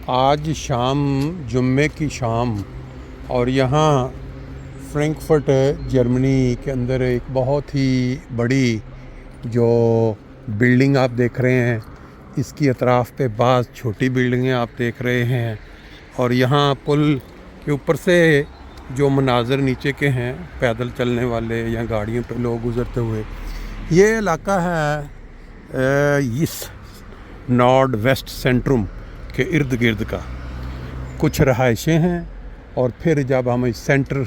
आज शाम जुम्मे की शाम और यहाँ फ्रैंकफर्ट जर्मनी के अंदर एक बहुत ही बड़ी जो बिल्डिंग आप देख रहे हैं, इसकी अतराफ़ पे बाज़ छोटी बिल्डिंगें आप देख रहे हैं। और यहाँ पुल के ऊपर से जो मनाज़र नीचे के हैं, पैदल चलने वाले या गाड़ियों पे लोग गुज़रते हुए, ये इलाका है इस नॉर्थ वेस्ट सेंट्रम के इर्द गिर्द का। कुछ रहायशें हैं और फिर जब हम इस सेंटर,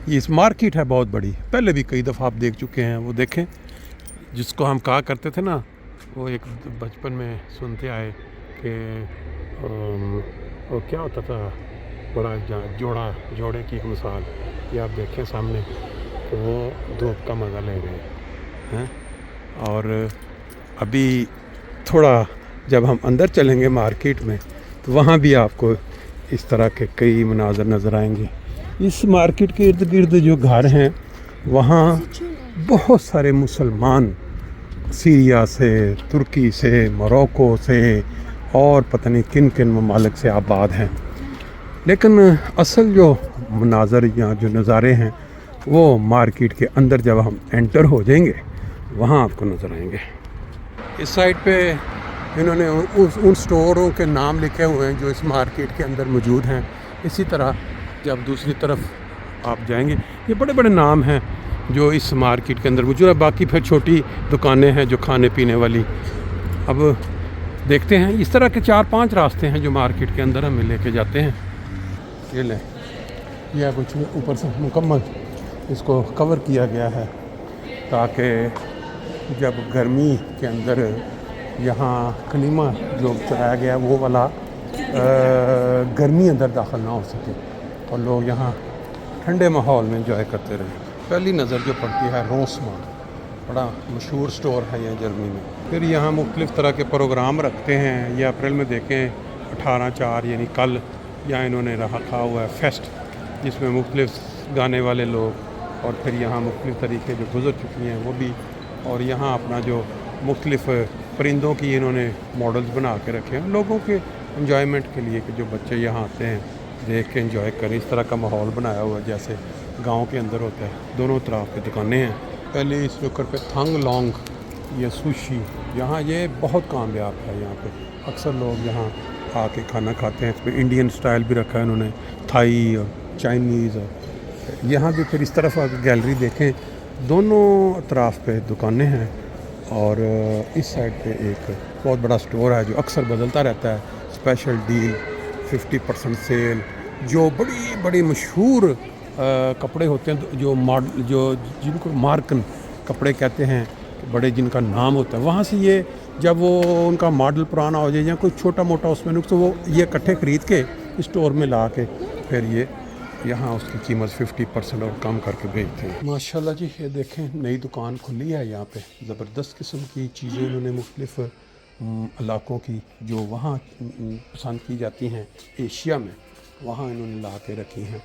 इस मार्केट है बहुत बड़ी, पहले भी कई दफ़ा आप देख चुके हैं। वो देखें, जिसको हम कहा करते थे ना, वो एक बचपन में सुनते आए कि वो क्या होता था, बड़ा जोड़े की एक मिसाल, ये आप देखें सामने, तो वो धूप का मज़ा ले रहे हैं। और अभी थोड़ा जब हम अंदर चलेंगे मार्केट में, तो वहाँ भी आपको इस तरह के कई मनाज़र नज़र आएंगे। इस मार्केट के इर्द गिर्द जो घर हैं, वहाँ बहुत सारे मुसलमान सीरिया से, तुर्की से, मोरक्को से और पता नहीं किन किन ममालिक से आबाद हैं। लेकिन असल जो मनाज़र या जो नज़ारे हैं, वो मार्केट के अंदर जब हम एंटर हो जाएंगे, वहाँ आपको नज़र आएंगे। इस साइड पे इन्होंने उन स्टोरों के नाम लिखे हुए हैं जो इस मार्केट के अंदर मौजूद हैं। इसी तरह जब दूसरी तरफ आप जाएंगे, ये बड़े बड़े नाम हैं जो इस मार्केट के अंदर मौजूद है। बाकी फिर छोटी दुकानें हैं जो खाने पीने वाली। अब देखते हैं, इस तरह के 4-5 रास्ते हैं जो मार्केट के अंदर हमें लेके जाते हैं। ये लें, यह कुछ ऊपर से मुकम्मल इसको कवर किया गया है ताकि जब गर्मी के अंदर यहाँ कलीमा जो चलाया गया वो वाला गर्मी अंदर दाखिल ना हो सके और लोग यहाँ ठंडे माहौल में इंजॉय करते रहें। पहली नज़र जो पड़ती है रोसमान, बड़ा मशहूर स्टोर है यह जर्मनी में। फिर यहाँ मुख्तलिफ़ तरह के प्रोग्राम रखते हैं। ये अप्रैल में देखें 18/4 यानी कल यहाँ इन्होंने रखा हुआ है फेस्ट, जिसमें मुख्तलिफ़ गाने वाले लोग और फिर यहाँ मुख्तलिफ़ तरीके जो गुज़र चुकी हैं वो भी, और यहाँ अपना जो मुख्तलिफ़ परिंदों की इन्होंने मॉडल्स बना के रखे हैं लोगों के एंजॉयमेंट के लिए, कि जो बच्चे यहाँ आते हैं देख के एंजॉय करें। इस तरह का माहौल बनाया हुआ है जैसे गांव के अंदर होता है। दोनों तरफ पे दुकानें हैं। पहले इस नुक्कड़ पे थंग लॉन्ग, ये सुशी, यहाँ ये बहुत कामयाब है। यहाँ पे अक्सर लोग यहाँ आके खाना खाते हैं। इसमें इंडियन स्टाइल भी रखा है इन्होंने, थाई और चाइनीज़। और यहाँ भी फिर इस तरफ आके गैलरी देखें, दोनों तरफ पे दुकानें हैं। और इस साइड पे एक बहुत बड़ा स्टोर है जो अक्सर बदलता रहता है। स्पेशल डील, 50% सेल, जो बड़ी बड़ी मशहूर कपड़े होते हैं, जो मॉडल, जो जिनको मार्कन कपड़े कहते हैं, बड़े जिनका नाम होता है, वहाँ से ये जब वो उनका मॉडल पुराना हो जाए या कोई छोटा मोटा उसमें नुक्स, वो ये इकट्ठे ख़रीद के स्टोर में ला के फिर ये यहाँ उसकी कीमत 50% और कम करके बेचते हैं। माशाल्लाह जी, ये देखें नई दुकान खुली है यहाँ पे। ज़बरदस्त किस्म की चीज़ें इन्होंने मुख्तलिफ़ इलाक़ों की जो वहाँ पसंद की जाती हैं एशिया में, वहाँ इन्होंने ला के रखी हैं।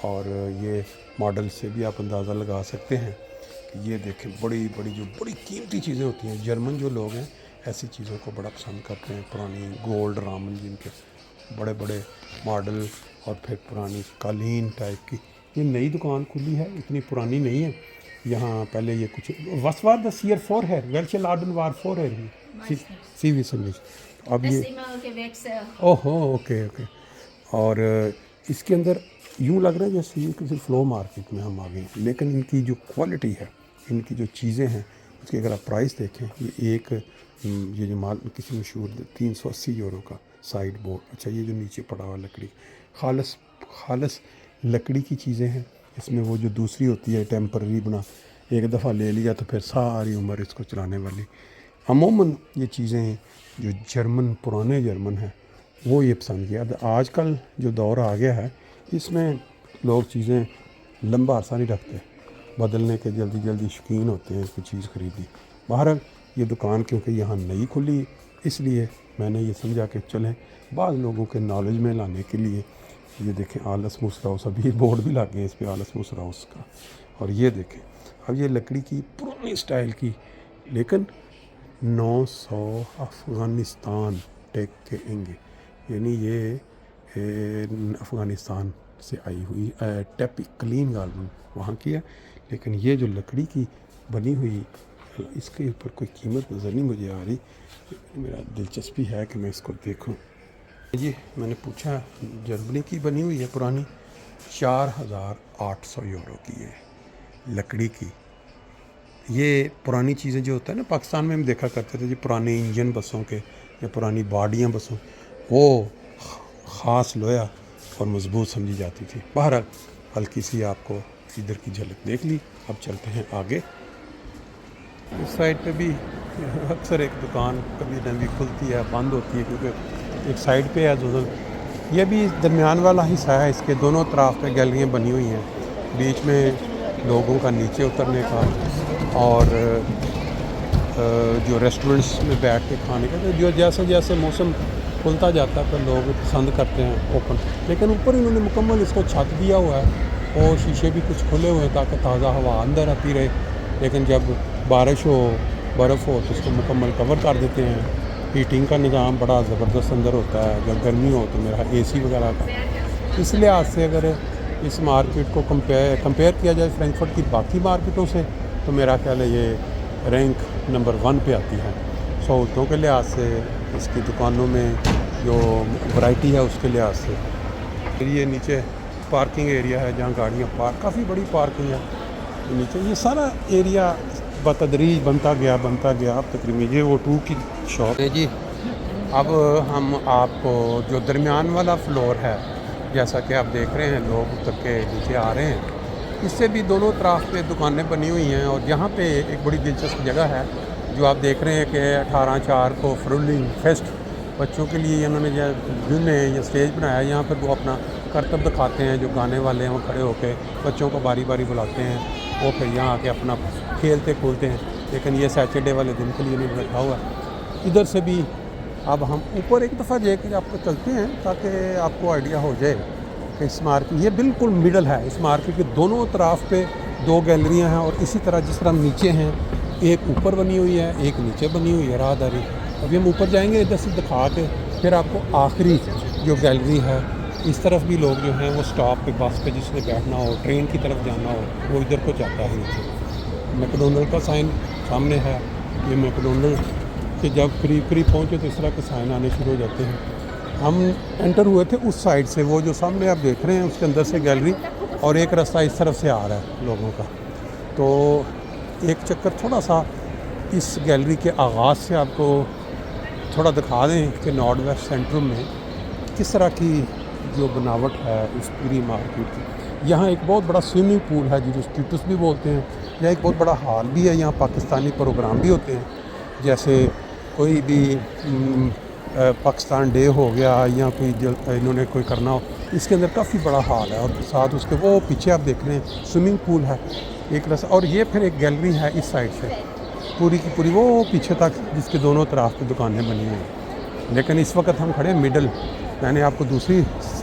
और ये मॉडल से भी आप अंदाज़ा लगा सकते हैं कि ये देखें बड़ी बड़ी जो बड़ी कीमती चीज़ें होती हैं। जर्मन जो लोग हैं ऐसी चीज़ों को बड़ा पसंद करते हैं। पुरानी गोल्ड रामन जिनके बड़े बड़े मॉडल, और फिर पुरानी कालीन टाइप की। ये नई दुकान खुली है, इतनी पुरानी नहीं है। यहाँ पहले ये कुछ वसवार द सीयर फोर है, वेल्चे लाडन वार फोर है सी वी संदेश। अब ये ओहो, ओके ओके। और इसके अंदर यूँ लग रहा है जैसे ये किसी फ्लो मार्केट में हम आ गए, लेकिन इनकी जो क्वालिटी है, इनकी जो चीज़ें हैं, उसकी अगर आप प्राइस देखें, ये जो माल किसी मशहूर 380 यूरो का साइड बोर्ड। अच्छा, ये जो नीचे पड़ा हुआ लकड़ी, खालस लकड़ी की चीज़ें हैं। इसमें वो जो दूसरी होती है टेम्पररी बना, एक दफ़ा ले लिया तो फिर सारी उम्र इसको चलाने वाली। अमूमन ये चीज़ें हैं जो जर्मन, पुराने जर्मन हैं, वो ये पसंद किया। आजकल जो दौर आ गया है, इसमें लोग चीज़ें लंबा अरसा नहीं रखते, बदलने के जल्दी जल्दी शौकीन होते हैं कोई चीज़ ख़रीदी। बहरहाल ये दुकान क्योंकि यहाँ नई खुली, इसलिए मैंने ये समझा कि चलें बाद लोगों के नॉलेज में लाने के लिए। ये देखें आलस मूस हाउस, अभी बोर्ड भी लग गए इस पर आलस मूस हाउस का। और ये देखें, अब ये लकड़ी की पुरानी स्टाइल की, लेकिन 900 अफ़गानिस्तान टेक के एंगे, यानी ये अफ़गानिस्तान से आई हुई टेप क्लीन गार्डन वहाँ की है। लेकिन ये जो लकड़ी की बनी हुई, इसके ऊपर कोई कीमत नज़र नहीं मुझे आ रही, मेरा दिलचस्पी है कि मैं इसको देखूं। ये मैंने पूछा, जर्मनी की बनी हुई है पुरानी, 4800 यूरो की है लकड़ी की। ये पुरानी चीज़ें जो होता है ना, पाकिस्तान में हम देखा करते थे, जो पुराने इंजन बसों के या पुरानी बॉडियाँ बसों, वो ख़ास लोहा और मजबूत समझी जाती थी। बहरहाल हल्की सी आपको इधर की झलक देख ली। अब चलते हैं आगे। इस साइड पे भी अक्सर एक दुकान कभी नवी खुलती है, बंद होती है, क्योंकि एक साइड पे है जो ये भी दरमियान वाला हिस्सा है। इसके दोनों तरफ पे गैलरियाँ बनी हुई हैं, बीच में लोगों का नीचे उतरने का और जो रेस्टोरेंट्स में बैठ के खाने का। तो जो जैसे जैसे मौसम खुलता जाता है तो लोग पसंद करते हैं ओपन। लेकिन ऊपर इन्होंने मुकम्मल इसको छत दिया हुआ है और शीशे भी कुछ खुले हुए हैं ताकि ताज़ा हवा अंदर आती रहे। लेकिन जब बारिश हो, बर्फ़ हो तो इसको मुकम्मल कवर कर देते हैं। हीटिंग का निज़ाम बड़ा ज़बरदस्त अंदर होता है। जब गर्मी हो तो मेरा AC वगैरह का। इस लिहाज से अगर इस मार्केट को कंपेयर किया जाए फ्रैंकफर्ट की बाकी मार्केटों से, तो मेरा ख्याल है ये रैंक नंबर 1 पे आती है सहूलतों के लिहाज से, इसकी दुकानों में जो वैरायटी है उसके लिहाज से। फिर ये नीचे पार्किंग एरिया है जहाँ गाड़ियाँ काफ़ी बड़ी पार्किंग है नीचे। ये सारा एरिया बतदरीज बनता गया अब तकरीबन ये O2 की शॉप है जी। अब हम आपको जो दरमियान वाला फ्लोर है, जैसा कि आप देख रहे हैं, लोग उतर के नीचे आ रहे हैं, इससे भी दोनों तरफ पे दुकानें बनी हुई हैं। और यहाँ पे एक बड़ी दिलचस्प जगह है जो आप देख रहे हैं कि 18/4 को फ्रूलिंग फेस्ट बच्चों के लिए इन्होंने जिन्होंने ये स्टेज बनाया। यहाँ पर वो अपना करतब दिखाते हैं, जो गाने वाले हैं वो खड़े होकर बच्चों को बारी बारी बुलाते हैं, वो फिर यहाँ आके अपना खेलते कूदते हैं। लेकिन ये सैटरडे वाले दिन के लिए नहीं बैठा हुआ। इधर से भी अब हम ऊपर एक दफ़ा जाके आपको चलते हैं ताकि आपको आइडिया हो जाए कि इस मार्केट, ये बिल्कुल मिडल है। इस मार्केट के दोनों तरफ पे 2 गैलरियाँ हैं और इसी तरह जिस तरह नीचे हैं, एक ऊपर बनी हुई है, एक नीचे बनी हुई है राहदारी। अभी हम ऊपर जाएंगे इधर से दिखा के, फिर आपको आखिरी जो गैलरी है इस तरफ भी लोग जो हैं वो स्टॉप पे, बस पे जिसने बैठना हो, ट्रेन की तरफ जाना हो, वो इधर को जाता है नीचे। मैकडोनल्ड का साइन सामने है। ये मैकडोनल्ड के जब करीब पहुँचे तो इस तरह के साइन आने शुरू हो जाते हैं। हम एंटर हुए थे उस साइड से, वो जो सामने आप देख रहे हैं उसके अंदर से गैलरी, और एक रास्ता इस तरफ से आ रहा है लोगों का। तो एक चक्कर थोड़ा सा इस गैलरी के आगाज़ से आपको थोड़ा दिखा दें कि नॉर्थ वेस्ट सेंट्रल में किस तरह की जो बनावट है इस पूरी मार्केट की। यहाँ एक बहुत बड़ा स्विमिंग पूल है जिसे स्टीटस भी बोलते हैं। यहाँ एक बहुत बड़ा हॉल भी है, यहाँ पाकिस्तानी प्रोग्राम भी होते हैं, जैसे कोई भी पाकिस्तान डे हो गया या कोई इन्होंने कोई करना हो, इसके अंदर काफ़ी बड़ा हॉल है। और साथ उसके वो पीछे आप देख रहे हैं स्विमिंग पूल है एक रस। और ये फिर एक गैलरी है इस साइड से पूरी की पूरी वो पीछे तक, जिसके दोनों तरफ पे दुकानें बनी हुई हैं। लेकिन इस वक्त हम खड़े हैं मिडल। मैंने आपको दूसरी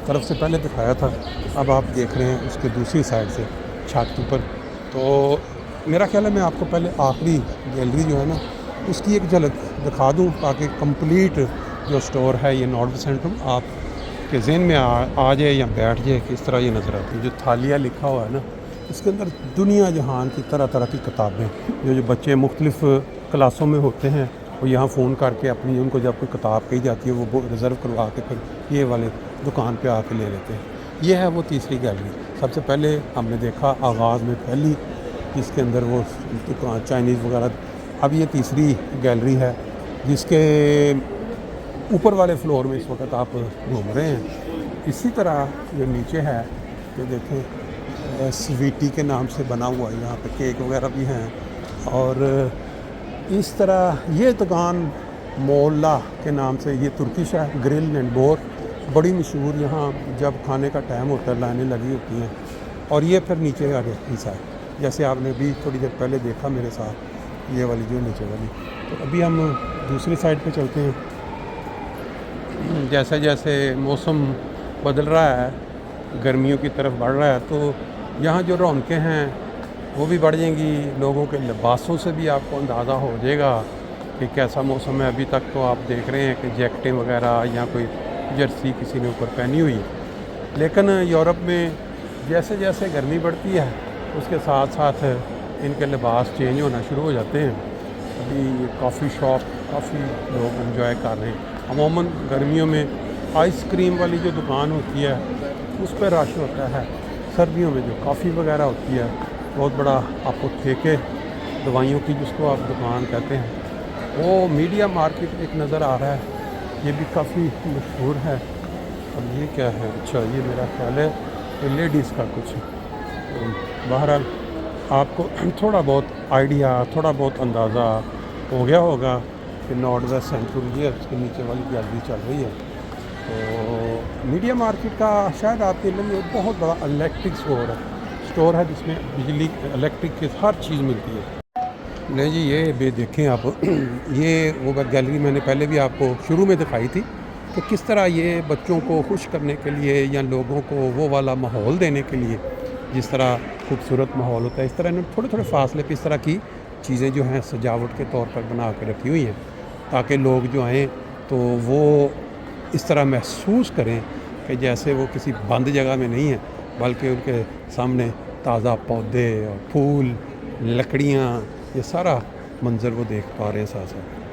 तरफ से पहले दिखाया था, अब आप देख रहे हैं उसके दूसरी साइड से छत ऊपर। तो मेरा ख्याल है मैं आपको पहले आखिरी गैलरी जो है ना उसकी एक झलक दिखा दूं ताकि कंप्लीट जो स्टोर है ये नॉर्थ सेंट्रल आपके जहन में आ जाए या बैठ जाए कि इस तरह ये नज़र आती है। जो थालिया लिखा हुआ है ना, इसके अंदर दुनिया जहान की तरह तरह की किताबें, जो बच्चे मुख्तलिफ क्लासों में होते हैं वो यहाँ फ़ोन करके अपनी, उनको जब कोई किताब कही जाती है वो रिज़र्व करवा के फिर ये वाले दुकान पे आके ले लेते हैं। ये है वो तीसरी गैलरी। सबसे पहले हमने देखा आगाज़ में पहली, जिसके अंदर वो दुकान चाइनीज़ वगैरह। अब ये तीसरी गैलरी है जिसके ऊपर वाले फ्लोर में इस वक्त आप घूम रहे हैं। इसी तरह जो नीचे है ये देखें, स्वीटी के नाम से बना हुआ है, यहाँ पे केक वगैरह भी हैं। और इस तरह ये दुकान मोला के नाम से, ये तुर्किश है, ग्रिल एंड बोर, बड़ी मशहूर। यहाँ जब खाने का टाइम होता है लाइनें लगी होती हैं। और ये फिर नीचे आ गया हिस्सा है, जैसे आपने भी थोड़ी देर पहले देखा मेरे साथ, ये वाली जो नीचे वाली। तो अभी हम दूसरी साइड पे चलते हैं। जैसे जैसे मौसम बदल रहा है, गर्मियों की तरफ बढ़ रहा है, तो यहाँ जो रौनकें हैं वो भी बढ़ जाएंगी। लोगों के लिबासों से भी आपको अंदाज़ा हो जाएगा कि कैसा मौसम है। अभी तक तो आप देख रहे हैं कि जैकेटें वगैरह या कोई जर्सी किसी ने ऊपर पहनी हुई है। लेकिन यूरोप में जैसे जैसे गर्मी बढ़ती है उसके साथ साथ इनके लिबास चेंज होना शुरू हो जाते हैं। अभी कॉफ़ी शॉप काफ़ी लोग एंजॉय कर रहे हैं। अमूमन गर्मियों में आइसक्रीम वाली जो दुकान होती है उस पर रश होता है। सर्दियों में जो कॉफ़ी वगैरह होती है, बहुत बड़ा आपको ठेके दवाइयों की जिसको आप दुकान कहते हैं, वो मीडिया मार्केट एक नज़र आ रहा है। ये भी काफ़ी मशहूर है। अब ये क्या है? अच्छा, ये मेरा ख्याल है लेडीज़ का कुछ। बहरहाल आपको थोड़ा बहुत आइडिया, थोड़ा बहुत अंदाज़ा हो गया होगा कि नॉर्थ वेस्ट सेंट्रल ये उसके नीचे वाली गैलरी चल रही है। तो मीडिया मार्केट का शायद आपके लिए बहुत बड़ा इलेक्ट्रिक स्टोर है जिसमें बिजली इलेक्ट्रिक की हर चीज़ मिलती है। नहीं जी, ये भी देखें आप ये वो गैलरी मैंने पहले भी आपको शुरू में दिखाई थी कि किस तरह ये बच्चों को खुश करने के लिए या लोगों को वो वाला माहौल देने के लिए जिस तरह खूबसूरत माहौल होता है, इस तरह इन्होंने थोड़े थोड़े फासले पे इस तरह की चीज़ें जो हैं सजावट के तौर पर बना के रखी हुई हैं ताकि लोग जो आएँ तो वो इस तरह महसूस करें कि जैसे वो किसी बंद जगह में नहीं है, बल्कि उनके सामने ताज़ा पौधे और फूल, लकड़ियाँ, ये सारा मंज़र वो देख पा रहे हैं साथ साथ।